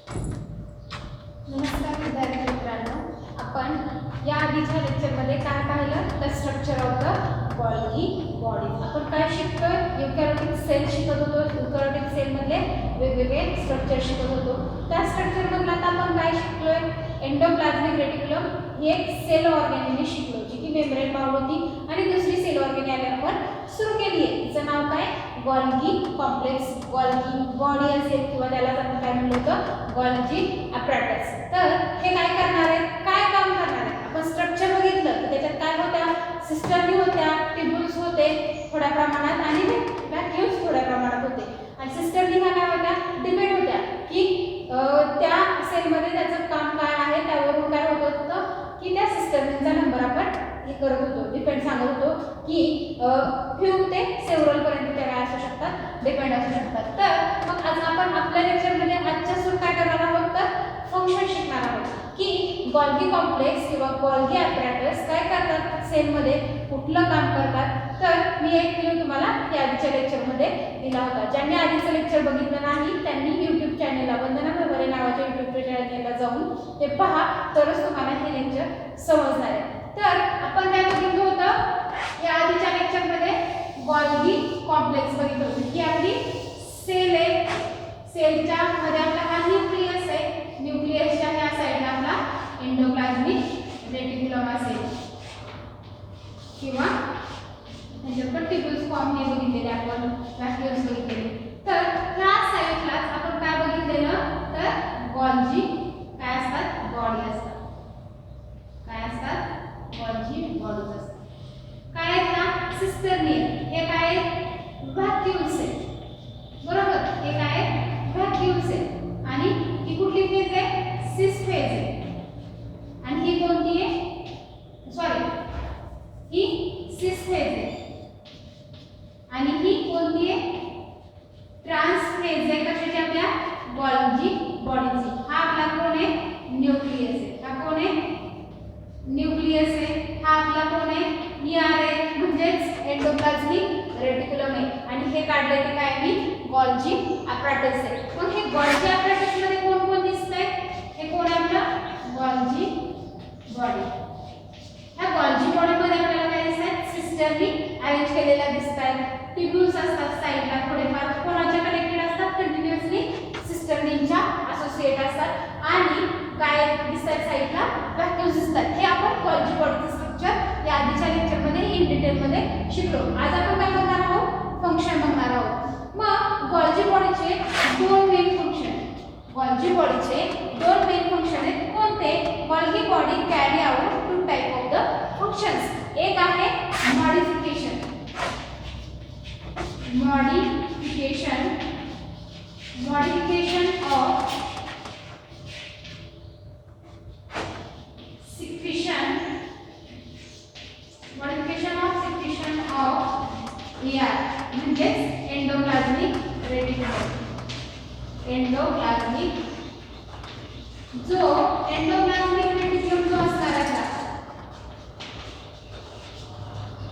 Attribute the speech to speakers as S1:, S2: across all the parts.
S1: नमस्कार विद्यार्थी मित्रांनो, आपण या आधीच्या लेक्चरमध्ये काय पाहिलं तर structure of the Golgi body. आपण काय शिकतोय? युकॅरियोटिक सेल शिकत होतो. युकॅरियोटिक सेल मधले वेगवेगळे स्ट्रक्चर शिकत होतो. त्या स्ट्रक्चर मधला आता आपण काय शिकलोय? एंडोप्लाझ्मिक रेटिक्युलम ही एक सेल ऑर्गॅनिने शिकलो, जी की मेम्ब्रेन बाउंड होती आणि दुसरी सेल ऑर्गॅन आल्यावर सुरू केली आहे. तिचं नाव काय? Golgi complex. गोल्गी बॉडी असेल किंवा त्याला आपण काय म्हणलं होतं? Golgi apparatus. तर हे काय करणार आहे? काय काम करणार आहे? आपण स्ट्रक्चर बघितलं की त्याच्यात काय होत्या? सिस्टर्नी होत्या, ट्यूब्युल्स होते थोड्या प्रमाणात आणि व्हॅक्यूल्स थोड्या प्रमाणात होते. आणि सिस्टर्नी काय होत्या? डिपेंड होत्या की त्या सेलमध्ये त्याचं काम काय आहे त्यावरून काय होत होतं की त्या सिस्टर्नीचा नंबर आपण हे करत होतो, डिपेंड सांगत होतो की फ्यू ते सेव्हरल पर्यंत त्या काय असू शकतात? डिपेंड असू शकतात. तर मग आज आपण आपल्या लेक्चरमध्ये आजच्या सुरू काय करणार आहोत? तर फंक्शन शिकणार आहोत की गोल्गी कॉम्प्लेक्स किंवा गोल्गी ॲपॅरेटस काय करतात सेलमध्ये, कुठलं काम करतात. तर मी एक व्हिडिओ तुम्हाला या आधीच्या लेक्चरमध्ये दिला होता. ज्यांनी आधीचं लेक्चर बघितलं नाही त्यांनी यूट्यूब चॅनेलला वंदना भरभरे नावाच्या यूट्यूब चॅनेलला जाऊन ते पहा, तरच तुम्हाला हे लेक्चर समजणार आहे. तर आपण काय बघितलं होतं या आधीच्या लेक्चरमध्ये? गोल्गी कॉम्प्लेक्स बघितलं होतं की आपली सेल आहे, सेलच्या मध्ये आपला हा न्यूक्लियस आहे. न्यूक्लियसच्या ह्या साइडला आपला एंडोप्लाझ्मिक रेटिक्युलम असेल किंवा त्याच्यावर ट्यूब्युल्स फॉर्म हे बघितलेले आपण, व्हॅक्यूल्स बघितलेले. तर ह्या साइडलाच आपण काय बघितलेलं? तर गोल्गी काय असतात? बॉडी असतात. काय असतात? गोल्गी बॉडीज असतात. काय आहेत ना? सिस्टर्नी. हे काय? व्हॅक्यूल्स आहे, बरोबर. हे काय? व्हॅक्यूल्स आहे. आणि ही कुठली फेज आहे? सिस फेज आहे. आणि ही कोणती आहे? सॉरी, ही सिस फेज आहे. आणि ही कोणती आहे? ट्रान्स फेज आहे. कशाची? आपल्या गोल्गी बॉडीची. हा आपला कोण आहे? न्यूक्लियस आहे. हा कोण आहे? न्यूक्लियस आहे. हा आपला कोण आहे? ER आहे, म्हणजेच एंडोप्लाझ्मिक रेटिक्युलम आहे. आणि हे काढले ते काय? मी गोल्गी ॲपॅरेटस आहे. मग हे गोल्गी ॲपॅरेटस मध्ये कोण कोण दिसतंय? हे कोण आहे आपलं? Golgi body. ह्या गोल्गी बॉडी मध्ये आपल्याला काय दिसतात? सिस्टर्नी अरेंज केलेल्या दिसतात. ट्यूब्युल्स असतात साइडला थोडेफार, कोणाच्या कनेक्टेड असतात? कंटिन्युअसली सिस्टर्नीच्या असोसिएट असतात. आणि काय दिसतात साइडला? व्हॅक्यूल्स दिसतात. हे आपण गोल्गी बॉडीचं स्ट्रक्चर या आधीच्या लेक्चरमध्ये इन डिटेल मध्ये शिकलो. आज आपण काय बघणार आहोत? फंक्शन बघणार आहोत. मग गोल्गी बॉडीचे दोन मेन फंक्शन, गोल्गी बॉडीचे दोन मेन फंक्शन आहेत. कोणते? Golgi body carry out two type of the functions. एक आहे modification, modification of secretion, modification of secretion of ER म्हणजेच एंडोप्लाझ्मिक रेटिक्युलम. एंडोप्लाझ्मिक जो एंडोप्लाझ्मिक रेटिक्युलम जो असणार आहे,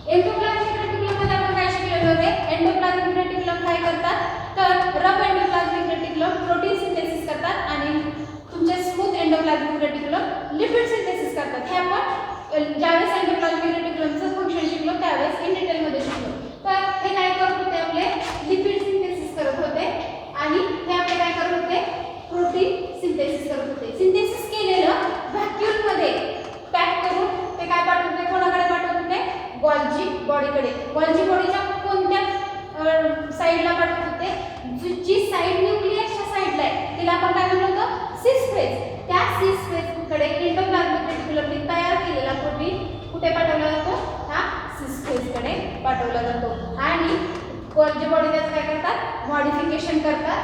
S1: एंडोप्लाझ्मिक रेटिक्युलम मध्ये आपण काय शिकलेलो आहे? एंडोप्लाझ्मिक रेटिक्युलम काय करतात? तर rough endoplasmic reticulum protein synthesis करतात आणि तुमचे smooth endoplasmic reticulum lipid synthesis करतात. हे आपण ज्यावेळेस एंडोप्लाझ्मिक रेटिक्युलमचं फंक्शन शिकलो त्यावेळेस इन डिटेल मध्ये शिकलो. तर हे काय करत होते? आपले लिपिड सिंथेसिस करत होते आणि हे आपले काय करत होते? प्रोटीन सिंथेसिस करत होते. सिंथेसिस केलेलं व्हॅक्यूल मध्ये पॅक करून ते काय पाठवत होते? कोणाकडे पाठवत होते? गोल्गी बॉडीकडे. गोल्गी बॉडीच्या कोणत्या साइडला पाठवत होते? जी साइड न्यूक्लियसच्या साइडला आहे तिला आपण काय म्हणत होतो? सिस फेज. त्या सिस फेज कडे एंडोप्लाझ्मिक रेटिक्युलमने तयार केलेला प्रोटीन कुठे पाठवला जातो? हा सिस फेज कडे पाठवला जातो. आणि गोल्गी बॉडी त्याचं काय करतात? मॉडिफिकेशन करतात.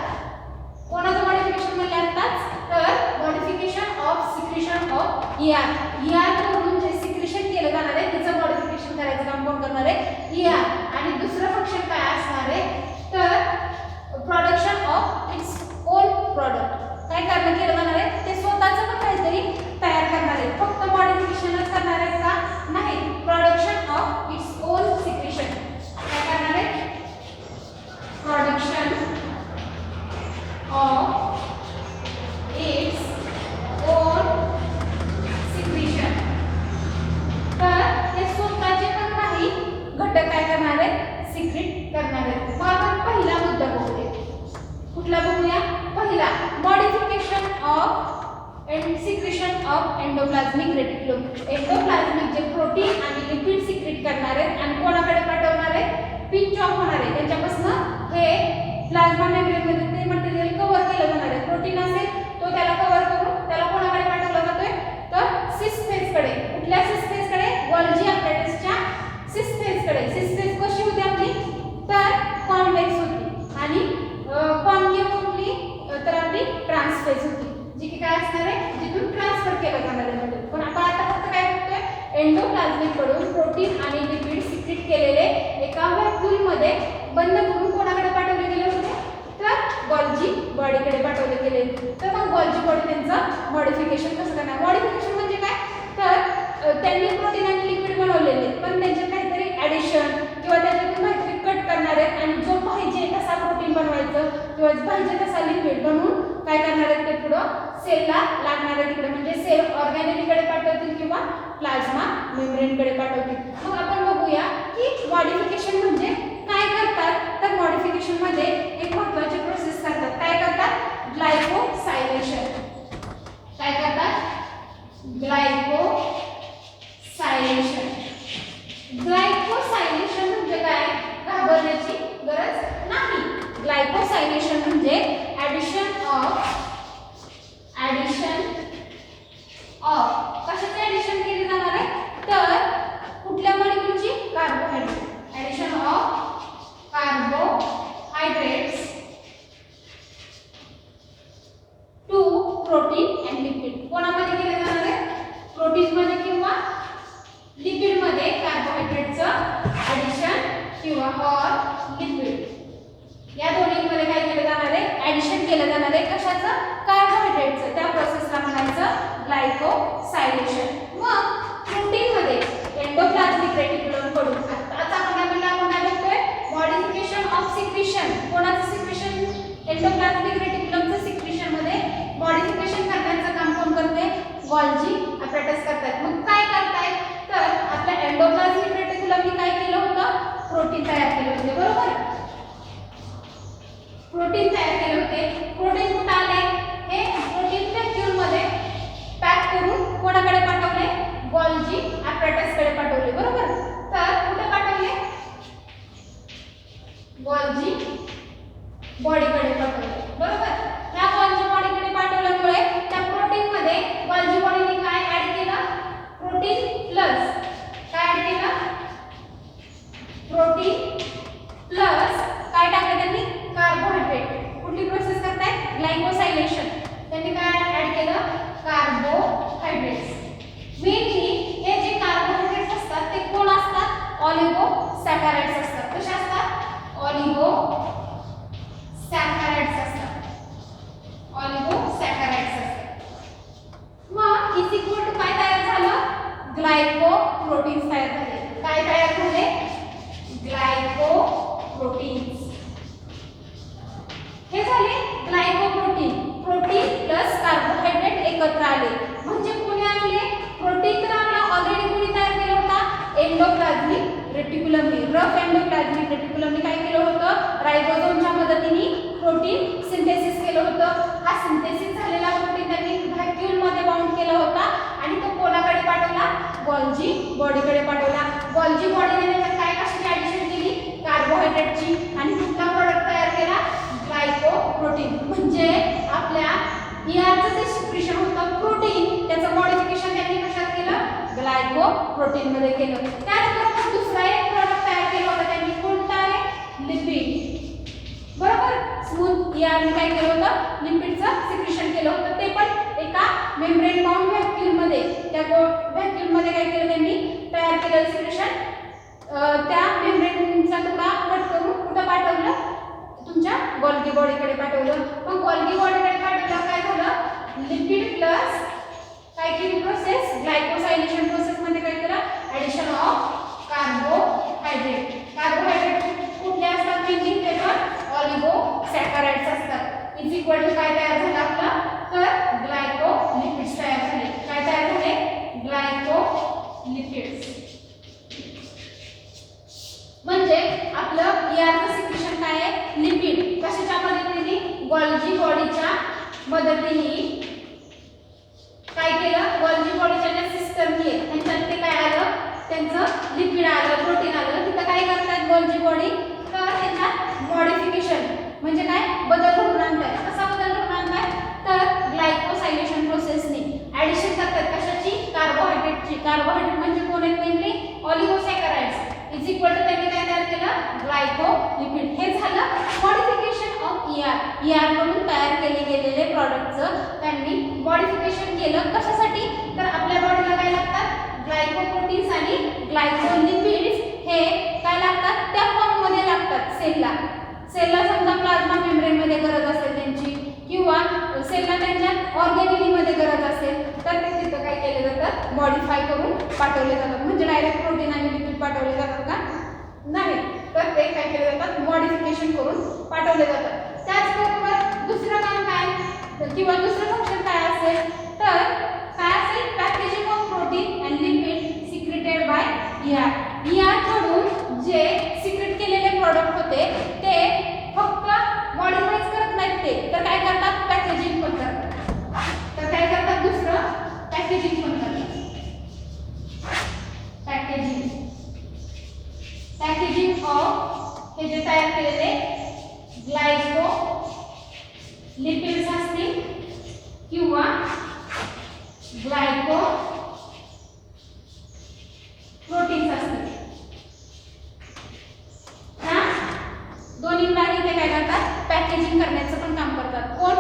S1: कोणाचं मॉडिफिकेशन म्हणले आताच? तर modification of secretion of ER. ER कडून जे सिक्रेशन केलं जाणार आहे त्याचं मॉडिफिकेशन करायचं काम कोण करणार आहे? ER. आणि दुसरं फंक्शन काय असणार आहे? तर production of its on product. काय करणं केलं जाणार आहे? ते स्वतःचं पण काहीतरी तयार करणार आहे. फक्त मॉडिफिकेशनच करणार आहे का? नाही. Production of its own secretion. काय करणार आहे? Production of secretion of endoplasmic reticulum. Endoplasmic जे प्रोटीन आणि लिपिड सिक्रेट करणार आहेत आणि कोणाकडे पाठवणार आहेत, पिंच ऑफ होणार आहे त्यांच्यापासून हे प्लाझ्मा मेम्ब्रेनमध्ये ते मटेरियल कव्हर केलं जाणार आहे. प्रोटीन असेल तो त्याला कव्हर करून त्याला कोणाकडे पाठवला जातोय, तर सिस फेसकडे. कुठल्या सिस फेसकडे, गोल्जी ॲपरेटसच्या सिस फेसकडे. सिस फेस कशी होती आपली, तर कॉन्व्हेक्स होती आणि कॉन्केव्ह कुठली, तर आपली ट्रान्सफेस होती, जी की काय असणार आहे, जिथून ट्रान्सफर केलं जाणार आहे मटेरियल. पण आपण आता फक्त काय बघतोय, एंडोप्लाझ्मिक कडून प्रोटीन आणि लिपिड सिक्रेट केलेले एका व्हॅक्यूलमध्ये बंद करून कोणाकडे पाठवले गेले होते, तर गोल्जी बॉडीकडे पाठवले गेले. तर मग गोल्जी बॉडी त्यांचं मॉडिफिकेशन कसं करणार. मॉडिफिकेशन म्हणजे काय, तर त्यांनी प्रोटीन आणि लिपिड बनवलेले पण त्यांच्यात काहीतरी ॲडिशन किंवा त्याच्यातून काहीतरी कट करणार आहेत आणि जो पाहिजे तसा प्रोटीन बनवायचं किंवा पाहिजे तसा लिपिड बनवून काय करणार आहेत, ते पुढं सेलला लागणार आहे तिकडे, म्हणजे सेल ऑर्गॅनिककडे पाठवतील किंवा प्लाझ्मा मेम्ब्रेनकडे पाठवतील. मग आपण बघूया की मॉडिफिकेशन म्हणजे काय करतात. तर मॉडिफिकेशन मध्ये एक महत्त्वाची प्रोसेस करतात. काय करतात, ग्लायकोसायलेशन. काय करतात, ग्लायकोसायलेशन. ग्लायकोसायलेशन म्हणजे काय, घाबरण्याची गरज नाही. ग्लायकोसायलेशन म्हणजे ॲडिशन ऑफ कशाचे ॲडिशन केले जाणार आहे, तर कुठल्या मॉलिक्यूलची, carbohydrate. Addition of carbohydrates to protein and lipid. कोणामध्ये केले जाणार आहे, प्रोटीनमध्ये किंवा लिपिडमध्ये कार्बोहायड्रेटचं ॲडिशन किंवा ऑर लिपिड या दोन्हीमध्ये काय केलं जाणार आहे, ॲडिशन केलं जाणार आहे. कशाचं, कार्बोहायड्रेटचं. त्या प्रोसेसला म्हणायचं ग्लायकोसायलेशन. मग प्रोटीनमध्ये एंडोप्लाझ्मिक रेटिक्युलम कडून आता आपण काय बघतोय, मॉडिफिकेशन ऑफ सिक्रेशन. कोणाचं सिक्रेशन, एंडोप्लाझ्मिक रेटिक्युलमचं सिक्रेशन मध्ये मॉडिफिकेशन करण्याचं काम कोण करते, गोल्जी ॲपरेटस करतात. मग काय करतायत, तर आपल्या एंडोप्लाझ्मिक रेटिक्युलमने काय केलं होतं, प्रोटीन तयार केले होते. बरोबर, प्रोटीन तयार केले होते. प्रोटीन कुठे आले, हे प्रोटीन व्हॅक्यूलमध्ये पॅक करून कोणाकडे पाठवले, गोल्जी ॲपरेटसकडे पाठवले. बरोबर, तर कुठे पाठवले, गोल्जी बॉडीकडे पाठवले. बरोबर, त्या गोल्जी बॉडीकडे पाठवल्यामुळे त्या प्रोटीनमध्ये गोल्जी बॉडीने काय ॲड केलं, प्रोटीन प्लस काय ॲड केलं, प्रोटीन प्लस काय टाकलं त्यांनी, कार्बोहायड्रेट. कुठली प्रोसेस करताय, ग्लायकोसायलेशन. त्यांनी काय ॲड केलं, कार्बोहायड्रेट्स. मेनली हे जे कार्बोहायड्रेट्स असतात ते कोण असतात, ऑलिगोसॅकराइड्स असतात. कसे असतात, ऑलिगोसॅकराइड्स असतात. ऑलिगोसॅकराइड्स असतात. मग इज इक्वल टू काय तयार झालं, ग्लायकोप्रोटीन्स तयार झाले. काय तयार झाले, ग्लायकोप्रोटीन्स. हे झाले ग्लायकोप्रोटीन. प्रोटीन प्लस कार्बोहायड्रेट एकत्र आले म्हणजे कोणी आणले, प्रोटीन तर आपला ऑलरेडी कोणी तयार केला होता, एंडोप्लाझ्मिक रेटिक्युलमने. रफ एंडोप्लाझ्मिक रेटिक्युलमने काय केलं होतं, राइबोसोमच्या मदतीने प्रोटीन सिंथेसिस केलं होतं. हा सिंथेसिस झालेला प्रोटीन त्यांनी व्हॅक्यूलमध्ये बाउंड केला होता आणि तो कोणाकडे पाठवला, गोल्जी बॉडीकडे पाठवला. गोल्जी बॉडीने त्याच्यात काय कशाची ॲडिशन केली, कार्बोहायड्रेटची. आणि कुठला प्रोडक्ट तयार केला, ग्लायकोप्रोटीन. म्हणजे आपल्या ईआरचं जे सिक्रेशन होतं प्रोटीन, त्याचं मॉडिफिकेशन त्यांनी कशात केलं, ग्लायकोप्रोटीन मध्ये केलं. त्याचबरोबर दुसरा एक प्रोडक्ट तयार केला होता त्यांनी, कोणता आहे, लिपिड. बरोबर, स्मूथ ईआरने काय केलं होतं, लिपिडचं सिक्रेशन केलं होतं. ते पण एका मेम्ब्रेन बाउंड व्हॅक्यूलमध्ये, त्या व्हॅक्यूलमध्ये काय केलं त्यांनी, तयार केलेलं सिक्रेशन त्या मेम्ब्रेनचा तुकडा कट करून कुठं पाठवलं, तुमच्या गोल्गी बॉडीकडे पाठवलं. मग गोल्गी बॉडीकडे पाठवलं काय झालं, लिपिड प्लस काय केली प्रोसेस, ग्लायकोसायलेशन प्रोसेस मध्ये काय केलं, ॲडिशन ऑफ कार्बोहायड्रेट. कार्बोहायड्रेट कुठले असतात, मेनली ते पण ऑलिगोसॅकराइड्स असतात. इज इक्वल टू काय तयार झालं आपलं, तर ग्लायकोलिपिड्स तयार झाले. काय तयार झाले, ग्लायकोलिपिड्स. म्हणजे आपलं ईआरचं सिक्रेशन काय आहे, लिपिड. कशाच्या मदतीने, गोल्जी बॉडीच्या मदतीने काय केलं, गॉल्जी बॉडीच्या ज्या सिस्टमनी आहेत त्यांच्यात ते काय आलं, त्यांचं लिपिड आलं, प्रोटीन आलं. तिथं काय करतात गॉल्जी बॉडी, तर त्याच्यात मॉडिफिकेशन म्हणजे काय बदल घडवून आणतात. कसा बदल घडवून आणतात, तर ग्लायकोसायलेशन प्रोसेसने ऍडिशन करतात. कशाची, कार्बोहायड्रेटची. कार्बोहायड्रेट म्हणजे कोण आहेत, मेनली ऑलिगोसॅकराइड्स इज इक्वल टू त्यांनी काय तयार केलं, ग्लायकोलिपिड. हे झालं मॉडिफिकेशन ऑफ ER कडून तयार केले गेलेले प्रॉडक्टचं त्यांनी मॉडिफिकेशन केलं. कशासाठी, तर आपल्या बॉडीला काय लागतात, ग्लायकोप्रोटीन्स आणि ग्लायकोलिपिड्स हे काय लागतात, त्या फॉर्म मध्ये लागतात सेलला. समजा प्लाझ्मा मेम्ब्रेन मध्ये गरज असेल त्यांची, किंवा सेलला त्यांच्या ऑर्गेनेली मध्ये गरज असेल, तर ते तिथं काय केले जातात, मॉडिफाय करून पाठवले जातात. म्हणजे डायरेक्ट प्रोटीन आणि लिपिड पाठवले जातात का, नाही, तर ते काय केले जातात, मॉडिफिकेशन करून पाठवले जातात. त्याचबरोबर दुसरं काम काय, किंवा दुसरं फंक्शन काय असेल, तर काय असेल, packaging of protein and lipid secreted by ER कडून जे सिक्रेट केलेले प्रॉडक्ट होते ते फक्त मॉडिफाईज करत नाहीत ते, तर काय करतात, पॅकेजिंग पण करतात. तर काय करतात, दुसरं पॅकेजिंग पण करतात. पॅकेजिंग ऑफ हे जे तयार केलेले ग्लायको लिपिड्स असतील किंवा ग्लायको प्रोटीन्स असतील, दोन्हींनाही ते काय करतात, पॅकेजिंग करण्याचं पण काम करतात. कोण,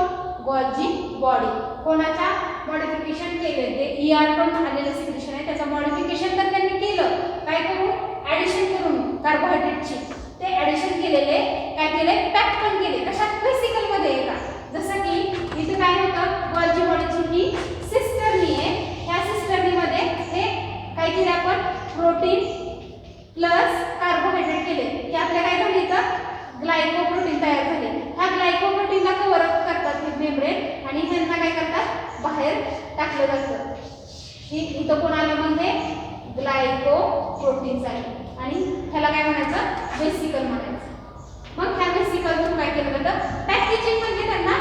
S1: गॉल्जी बॉडी. कोणाच्या मॉडिफिकेशन केले, ते ER कडून आलेलं सिक्रेशन आहे त्याचं मॉडिफिकेशन तर त्यांनी केलं, काय करून, ऍडिशन करून कार्बोहायड्रेटची ते ऍडिशन केलेले, काय केले, पॅक पण केले. कशात, वेसिकल मध्ये आहे का, जसं की इथे काय होतं, गॉल्जी बॉडीची ही सिस्टर्नी आहे, ह्या सिस्टर्नी मध्ये हे काय केले आपण, प्रोटीन प्लस कार्बोहायड्रेट केले, की आपल्या काय झाले, इथं ग्लायकोप्रोटीन तयार झाले. ह्या ग्लायकोप्रोटीनला कव्हर अप करतात हे मेम्ब्रेन आणि ह्यांना काय करतात, बाहेर टाकलं जातं. ही इथं कोण आलं, म्हणजे ग्लायकोप्रोटीन्स आहे आणि ह्याला काय म्हणायचं, वेसिकल म्हणायचं. मग ह्या वेसिकलतून काय केलं जातं, पॅकेजिंग म्हणजे त्यांना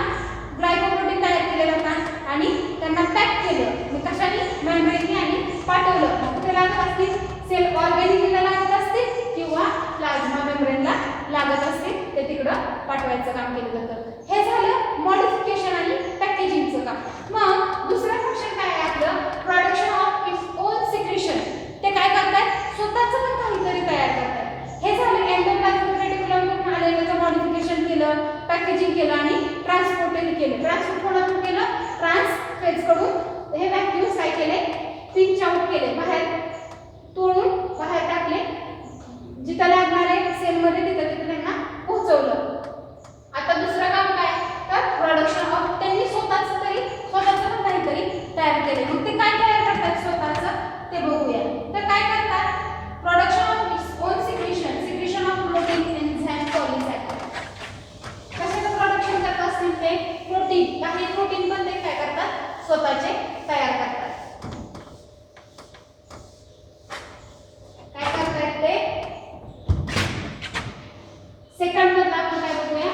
S1: ग्लायकोप्रोटीन तयार केले जातात आणि त्यांना पॅक केलं, मग कशाने, मेम्ब्रेनने आणि पाठवलं. कुठे लागत असतील, सेल ऑर्गॅनिकला लागत असतील किंवा प्लाझ्मा मेम्ब्रेनला लागत असतील, ते तिकडं पाठवायचं काम केलं जातं. हे झालं मॉडिफिकेशन आणि पॅकेजिंगचं काम. मग दुसरं फंक्शन काय आहे आपलं, production of its own secretion. ते काय करतात, स्वतःचं पण काहीतरी तयार करतात. हे झालं एंडोप्लाझमिक रेटिक्युलममधून आलेलं मॉडिफिकेशन केलं, पॅकेजिंग केलं आणि ट्रान्सपोर्ट केलं. ट्रान्सपोर्ट कोणाकडून केलं, ट्रान्सफेज कडून. हे व्हॅक्यूम्स काय केले, पिंच आउट केले, बाहेर तोडून बाहेर टाकले, जिथं लागणार आहे सेलमध्ये तिथं त्यांना पोहोचवलं. आता दुसरं काम काय, तर प्रोडक्शन ऑफ, त्यांनी स्वतःचं पण काहीतरी तयार केले. मग ते काय तयार करतात स्वतःचं, ते बघूया. तर काय करतात, production of its own secretion of protein enzyme polysaccharide. कशाचं प्रोडक्शन करत असतील ते, प्रोटीन. काही प्रोटीन पण ते काय करतात, स्वतःचे तयार करतात. काय करतात ते, सेकंड मधला आपण काय बघूया,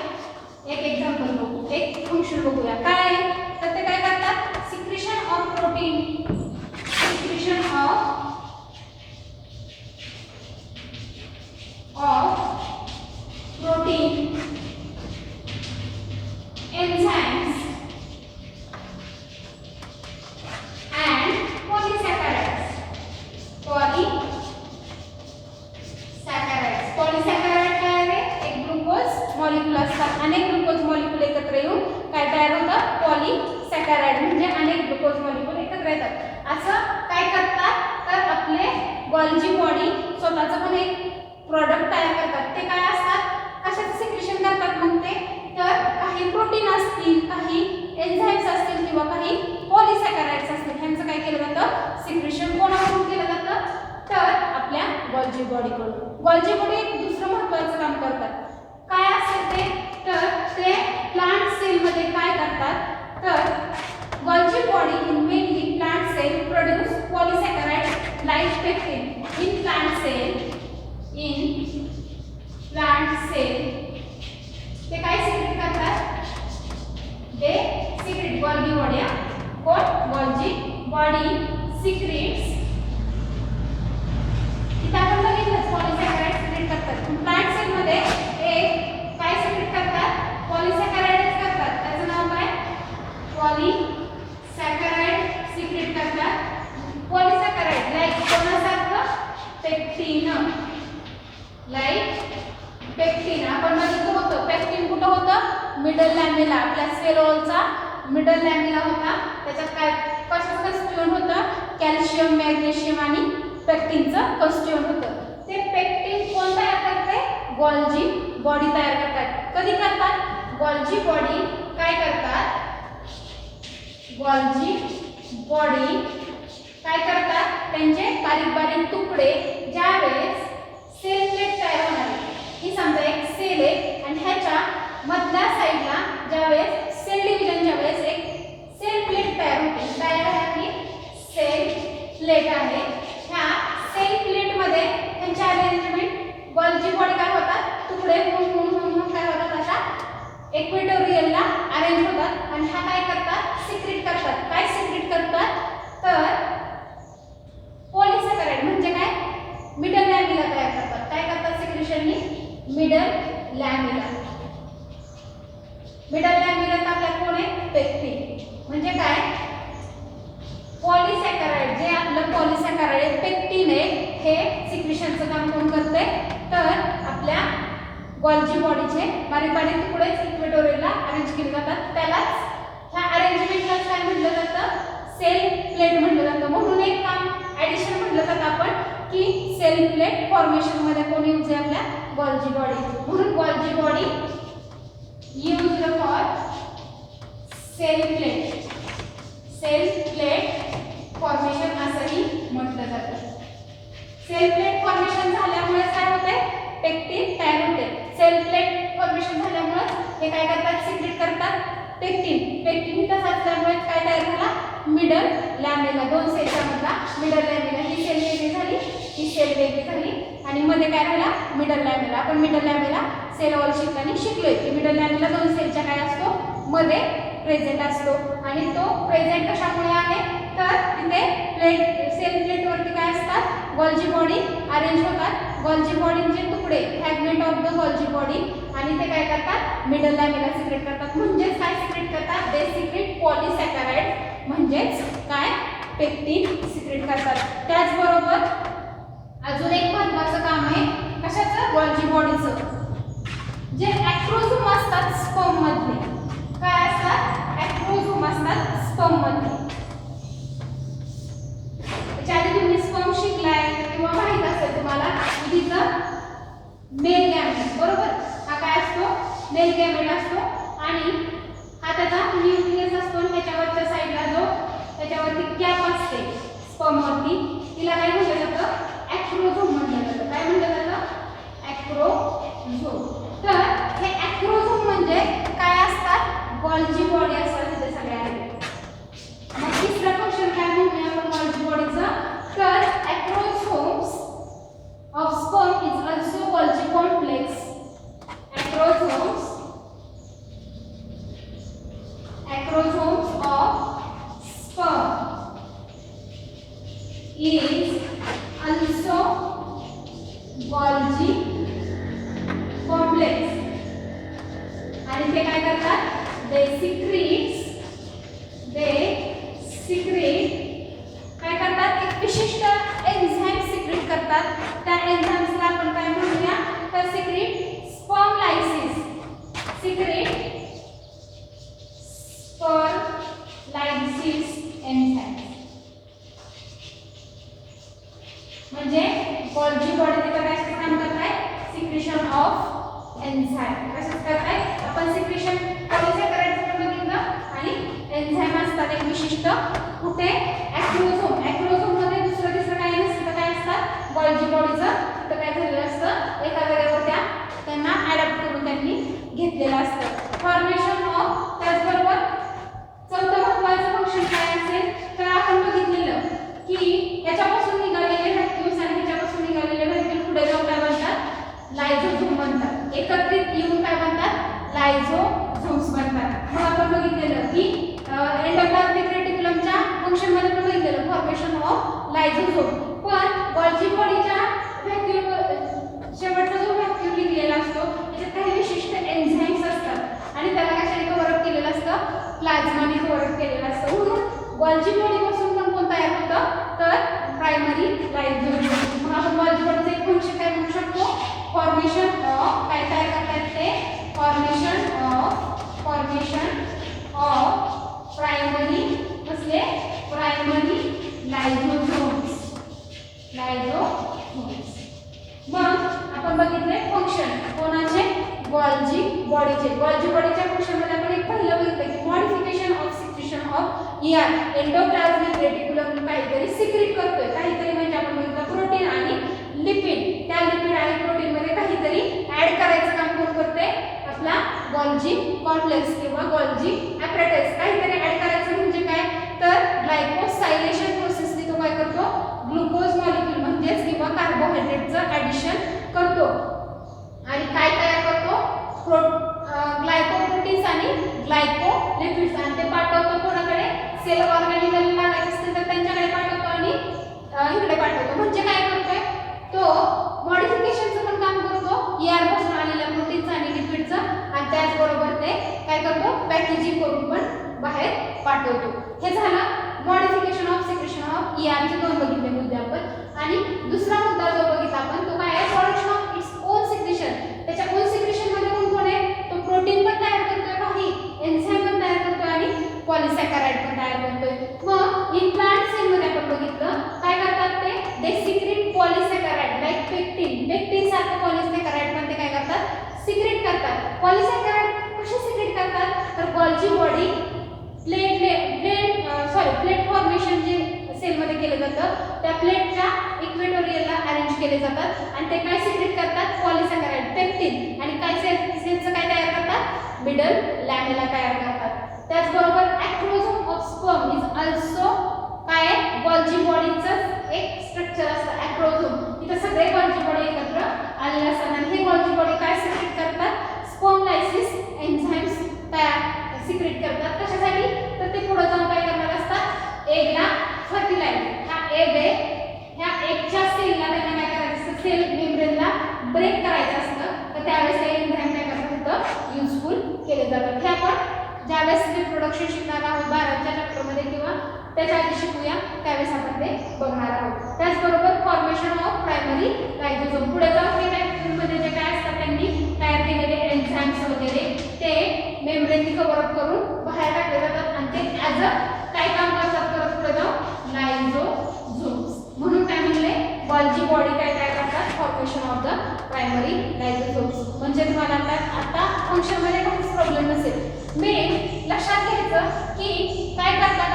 S1: एक एक्झाम्पल बघू, एक फंक्शन बघूया. काय, तर ते काय करतात, secretion of protein, secretion of protein enzymes and polysaccharides. Polysaccharide काय आहे, एक ग्लुकोज मॉलिक्यूल असतात. अनेक ग्लुकोज मॉलिक्यूल एकत्र येऊन काय तयार होतं, पॉलीसॅकराइड म्हणजे अनेक ग्लुकोज मॉलिक्यूल एकत्र येतात. असं काय करतात, तर आपले गॉल्जी बॉडी स्वतःचं पण एक प्रोडक्ट तयार करतात. ते काय असतात, कशाचं सिक्रेशन करतात, मग ते तर काही प्रोटीन असतील, काही एन्झाइम्स असतील किंवा काही पॉलीसॅकराइड्स असतील, ह्यांचं काय केलं जातं, सिक्रेशन कोणाकडून केलं जातं, तर आपल्या गॉल्जी बॉडीकडून. गॉल्जी बॉडी एक दुसरं महत्त्वाचं काम करतात. काय असेल ते, तर ते प्लांट सेलमध्ये काय करतात, तर Golgi body in mainly plant cell produce polysaccharide like pectin in plant cell. ते काय सिक्रेट करतात, ते सिक्रेट गॉल्जी बॉडी, कोण, गॉल्जी बॉडी सिक्रेट्स, इथे आपण बघितलं पॉलिसॅकराइड सिक्रेट करतात. प्लांट सेल मध्ये एक काय सिक्रेट करतात, पॉलिसॅकराइड्स करतात. त्याचं नाव काय, पॉलिसॅकराइड सिक्रेट करतात. पॉलिसॅकराइड लाईक कोणासारखं, पेक्टिन, लाईक पेक्टिन. आपण बघितलं होतं पेक्टिन कुठं होतं, मिडल लॅमेला, आपल्या सेल वॉलचा मिडल लॅमेला होता. त्याच्यात काय कशाचं कन्स्टिट्यूएंट होतं, कॅल्शियम, मॅग्नेशियम आणि पेक्टिनचं कन्स्टिट्यूएंट होतं. ते पेक्टिन कोण तयार करते, गोल्जी बॉडी तयार करतात. कधी करतात, गोल्जी बॉडी काय करतात, गोल्जी बॉडी काय करतात, त्यांचे बारीक बारीक तुकडे ज्यावेळेस सेल प्लेट तयार होणार आहे. ही समजा एक सेल आहे आणि ह्याच्या मधल्या साईडला ज्यावेळेस सेल डिव्हिजनच्या वेळेस एक सेल प्लेट तयार होते. काय आहे ही सेल प्लेट आहे. ह्या सेल प्लेट मध्ये त्यांचे अरेंजमेंट गोल्जी बॉडी काय होतात, तुकडे होऊन काय होतात, अशा इक्वेटोरियलला अरेंज होतात. आणि हा काय करतात, सिक्रेट करतात. काय सिक्रेट करतात, तर पॉलिसॅकराइड म्हणजे काय, मिडल लॅमेला तयार करतात. काय करतात सिक्रेशननी, मिडल लॅमेला. मिडल लॅमेला आपल्या कोण आहे, पेक्टिन. म्हणजे काय, पॉलिसॅकराइड जे आपलं पॉलिसॅकराइड पेक्टिन आहे, हे सिक्रेशनचं काम कोण करते, तर आपल्या गोल्जी बॉडीचे बारीक बारीक तुकडेच इक्वेटोरियलला अरेंज केले जातात. त्यालाच ह्या अरेंजमेंटला काय म्हटलं जातं, सेल प्लेट म्हटलं जातं. म्हणून एक काम ॲडिशन म्हटलं जातं आपण की सेल प्लेट फॉर्मेशन मध्ये कोण यूज आहे, आपल्या गोल्जी बॉडी. म्हणून Golgi body used for cell plate, cell plate formation असंही म्हटलं जातं. सेल प्लेट फॉर्मेशन झाल्यामुळे काय होते, पेक्टिन तयार होते. सेल प्लेट फॉर्मेशन झाल्यामुळे हे काय करतात, सिक्रेट करतात पेक्टिन. पेक्टिन ही तसं असल्यामुळे काय तयार झाला, मिडल लॅमेला. दोन सेलच्या मधला मिडल लॅमेला. ही सेल वेगळी झाली, ही सेल वेगळी झाली आणि मध्ये काय राहिला, मिडल लॅमेला. आपण मिडल लॅमेला सेल वॉल शिकताना शिकलोय की मिडल लॅमेला दोन सेलच्या काय असतो, मध्ये प्रेझेंट असतो. आणि तो प्रेझेंट कशामुळे आहे, तर तिथे प्लेट सेल प्लेट वरती काय असतात, गोल्जी बॉडी अरेंज होतात. गोल्जी बॉडीचे तुकडे, fragment of the Golgi body, आणि ते काय करतात, मिडल लॅमेला सिक्रेट करतात. म्हणजेच काय सिक्रेट करतात, दे सिक्रेट पॉलिसॅकराइड, म्हणजेच काय, पेक्टिन सिक्रेट करतात. त्याचबरोबर अजून एक महत्त्वाचं काम आहे कशाचं, गोल्जी बॉडीचं. जे ॲक्रोझोम असतात स्पर्म मधले, काय असतात, ॲक्रोझोम असतात स्पर्म मधले. त्याच्याआधी तुम्ही स्पर्म शिकलाय किंवा माहित असेल तुम्हाला की तिचं मेल गॅमेट, बरोबर, हा काय असतो, मेल गॅमेट असतो. आणि हा त्याचा न्यूक्लियस असतो. त्याच्यावरच्या साईडला जो त्याच्यावरती कॅप असते स्पर्मवरती, तिला काय म्हटलं जातं, ॲक्रोझोम म्हटलं जातं. काय म्हटलं जातं, ॲक्रोझोम. तर हे ॲक्रोझोम म्हणजे काय असतात, गोल्जी बॉडी असतात तिथे सगळ्या. मग तिसरं फंक्शन काय म्हणूया आपण गोल्जी बॉडीचं, तर acrosomes of sperm is also Golgi complex. Acrosomes of sperm is also Golgi complex. आणि ते काय करतात, they secrete काय करतात, एक विशिष्ट एन्झाइम सिक्रेट करतात. त्या एन्झाइम्सला आपण काय म्हणूया, तर secrete sperm lysis, secrete lysis enzyme. म्हणजे गोल्जी बॉडी तिथे कशाचं काम करत आहे, सिक्रेशन ऑफ एन्झाइम कशाचं करत आहे. आपण सिक्रेशन पॉलिसॅकराइड्स बघितलं आणि एन्झाइम असतात एक विशिष्ट कुठे, ॲक्रोझोम मध्ये दुसरं तिसरं काही नसतं, काय असतात गोल्जी बॉडीचं तर काय झालेलं असतं, एका जागेवर त्यांना ॲडॅप्ट करून त्यांनी घेतलेलं असतं. फॉर्मेशन ऑफ, त्याचबरोबर चौथं महत्त्वाचं फंक्शन काय असेल, तर आपण बघितलेलं की याच्यापासून निघालेले व्हॅक्यूल्स आणि ह्याच्यापासून निघालेले व्हॅक्यूल पुढे जाऊन काय बनतात, लायझोझोम बनतात. एकत्रित येऊन काय बनतात, लायझोझोम्स बनतात. मग आपण बघितलेलं की एंडोप्लाझमिक रेटिक्युलमच्या फंक्शन मध्ये पण बघितलेलं फॉर्मेशन ऑफ लायझोझोम. पण गोल्जी बॉडीच्या व्हॅक्यूल शेवटचा जो व्हॅक्यूल लिहिलेला असतो त्याच्यात काही विशिष्ट एन्झाईम्स असतात आणि त्याला कशाने कव्हर अप केलेलं असतं, प्लाझ्माने कव्हर अप केलेलं असतं. म्हणून गोल्जी बॉडीपासून पण कोण तयार होतं, तर प्रायमरी लायझोझोम. मग आपण गोल्जी बॉडीचं एक फंक्शन काय म्हणू शकतो, फॉर्मेशन ऑफ काय तयार करतात ते, फॉर्मेशन ऑफ प्रायमरी कसले, प्रायमरी लायझोझोम्स. मग आपण बघितले फंक्शन कोणाचे, गोल्जी बॉडीचे. गोल्जी बॉडीच्या फंक्शन मध्ये आपण एक पहिलं बघितलं की modification of secretion of ER endoplasmic reticulum काहीतरी सिक्रेट करतोय, काहीतरी म्हणजे आपण बघितलं प्रोटीन आणि लिपिड. त्या लिपिड आणि प्रोटीन मध्ये काहीतरी ऍड करायचं काम कोण करते, आपला गोल्जी कॉम्प्लेक्स किंवा गोल्जी ॲपॅरेटस. काहीतरी ऍड करायचं म्हणजे काय, तर ग्लायकोसायलेशन प्रोसेसने तो काय करतो, ग्लुकोज मॉलिक्यूल म्हणजेच किंवा कार्बोहायड्रेटचं ॲडिशन करतो आणि काय तयार करतो, ग्लायकोप्रोटीन्स आणि ग्लायकोलिपिड्स. आणि ते पाठवतो कोणाकडे, सेल ऑर्गॅनिमल लागायचे असतील तर त्यांच्याकडे पाठवतो आणि इकडे पाठवतो. म्हणजे काय करतोय तो, मॉडिफिकेशनचं पण काम करतो ER पासून आलेल्या प्रोटीन्स आणि लिपिडचं, आणि त्याचबरोबर ते काय करतो, पॅकेजिंग करून पण बाहेर पाठवतो. हे झालं modification of secretion of ER चे दोन बघितले मुद्दे आपण. आणि दुसरा मुद्दा जो बघितला आपण तो काय आहे, production of its own secretion. त्याच्या ओन सिक्रेशन मध्ये कोण आहे, तो प्रोटीन पण तयार करतोय, काही एन्झाईम पण तयार करतोय आणि पॉलिसॅकराइड पण तयार करतोय. मग इन प्लांट सेल मध्ये आपण बघितलं काय करतात ते, they secrete polysaccharide like pectin. Pectin सारखं पॉलिसॅकराइड पण ते काय करतात, सिक्रेट करतात. पॉलिसॅकराइड कसे सिक्रेट करतात, तर गोल्जी बॉडी प्लेट फॉर्मेशन जे सेल मध्ये केलं जातं त्या प्लेटच्या इक्वेटोरियलला अरेंज केले जातात आणि ते काय सिक्रेट करतात, पॉलिसॅकराइड पेक्टिन. आणि काय सेलचं काय तयार करतात, मिडल लॅमेला तयार करतात. त्याचबरोबर ॲक्रोझोम ऑफ स्पर्म इज ऑल्सो काय, गोल्जी बॉडीचं एक स्ट्रक्चर असतं ॲक्रोझोम. इथं सगळे गोल्जी बॉडी एकत्र आलेले असतात आणि हे गोल्जी बॉडी काय सिक्रेट करतात, स्पर्म लायसिस एन्झाईम्स तयार सिक्रेट करतात. कशासाठी, तर ते पुढे जाऊन काय करणार असतात, एगला फर्टिलाइज. हा एग आहे, ह्या एगच्या सेलला त्यांना काय करायचं असतं, सेल मेम्ब्रेनला ब्रेक करायचं असतं. तर त्यावेळेस हे एन्झाईम काय करतात होतं, युजफुल केले जातात. हे आपण ज्यावेळेस रिप्रोडक्शन शिकणार आहोत 12च्या चॅप्टरमध्ये किंवा त्याच्या आधी शिकूया त्यावेळेस आपण ते बघणार आहोत. त्याचबरोबर फॉर्मेशन ऑफ प्रायमरी लायझोझोम. पुढे जाऊन हे मध्ये जे काय असतात त्यांनी तयार केलेले एन्झाईम्स वगैरे ते मेम्ब्रेननी कव्हर अप करून बाहेर टाकले जातात आणि ते ॲज अ काय काम करतात, परत पुढे जाऊन लायझोझोम्स. म्हणून काय म्हणले, गोल्जी बॉडी काय तयार करतात, फॉर्मेशन ऑफ द प्रायमरी लायझोझोम्स. म्हणजे तुम्हाला आता फंक्शन मध्ये काहीच प्रॉब्लेम नसेल. मेन लक्षात घ्यायचं की काय करतात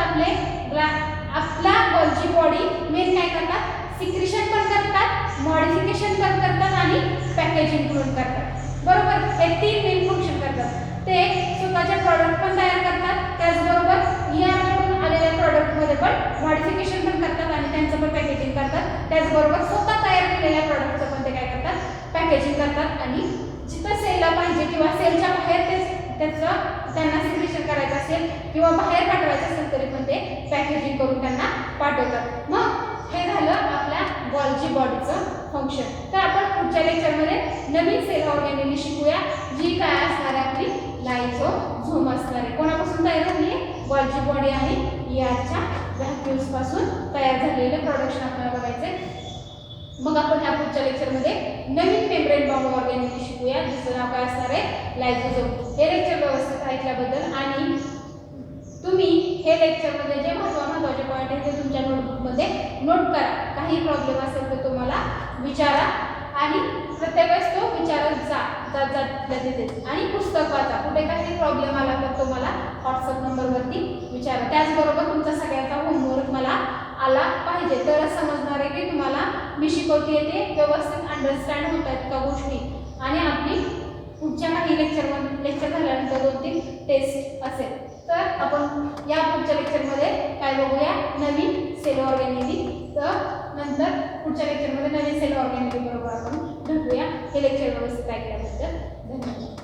S1: आपला गोल्जी बॉडी मेन काय करतात, सिक्रेशन पण करतात, मॉडिफिकेशन पण करतात आणि पॅकेजिंग पण करतात. बरोबर, हे तीन मेन फंक्शन करतात. ते स्वतःचे प्रॉडक्ट पण तयार करतात, त्याचबरोबर ER कडून आलेल्या प्रॉडक्ट मध्ये पण मॉडिफिकेशन पण करतात आणि त्यांचं पण पॅकेजिंग करतात. त्याचबरोबर स्वतः तयार केलेल्या प्रॉडक्टचं पण ते काय करतात, पॅकेजिंग करतात. आणि जिथं सेलला पाहिजे किंवा सेलच्या बाहेर त्याचं त्यांना सिक्रेशन करायचं असेल किंवा बाहेर पाठवायचं असेल तरी पण ते पॅकेजिंग करून त्यांना पाठवतात. मग हे झालं आपल्या गोल्जी बॉडीचं फंक्शन. तर आपण पुढच्या लेक्चरमध्ये नवीन सेल ऑर्गॅनिली शिकूया, जी काय असणार आहे आपली लायझोझोम असणार आहे. कोणापासून तयार झाली आहे, गोल्जी बॉडी आणि ERच्या व्हॅक्यूल्स पासून तयार झालेले प्रोडक्शन आपल्याला बघायचे. मग आपण ह्या पुढच्या लेक्चरमध्ये नवीन मेम्ब्रेन बाउंड ऑर्गॅनिली शिकूया, जिचं नाव काय असणार आहे, लायझोझोम. हे लेक्चर व्यवस्थित ऐकल्याबद्दल आणि तुम्ही हे लेक्चरमध्ये जे महत्त्वाचे पॉईंट आहेत ते तुमच्या नोटबुकमध्ये नोट करा. काही प्रॉब्लेम असेल तर तुम्हाला विचारा आणि प्रत्येक वेळेस तो विचारत जा तिथेच. आणि पुस्तक वाचा, कुठे काही प्रॉब्लेम आला तर तुम्हाला व्हॉट्सअप नंबरवरती विचारा. त्याचबरोबर तुमचा सगळ्यांचा होमवर्क मला आला पाहिजे, तरच समजणार आहे की तुम्हाला मी शिकवते ते व्यवस्थित अंडरस्टँड होत आहेत का गोष्टी. आणि आपली पुढच्या काही लेक्चर झाल्यानंतर 2-3 टेस्ट असेल. तर आपण या पुढच्या लेक्चरमध्ये काय बघूया, नवीन सेल ऑर्गॅनिली. तर नंतर पुढच्या लेक्चरमध्ये नवीन सेल ऑर्गॅनिली बरोबर आपण भेटूया. हे लेक्चर व्यवस्थित ऐकल्याबद्दल धन्यवाद.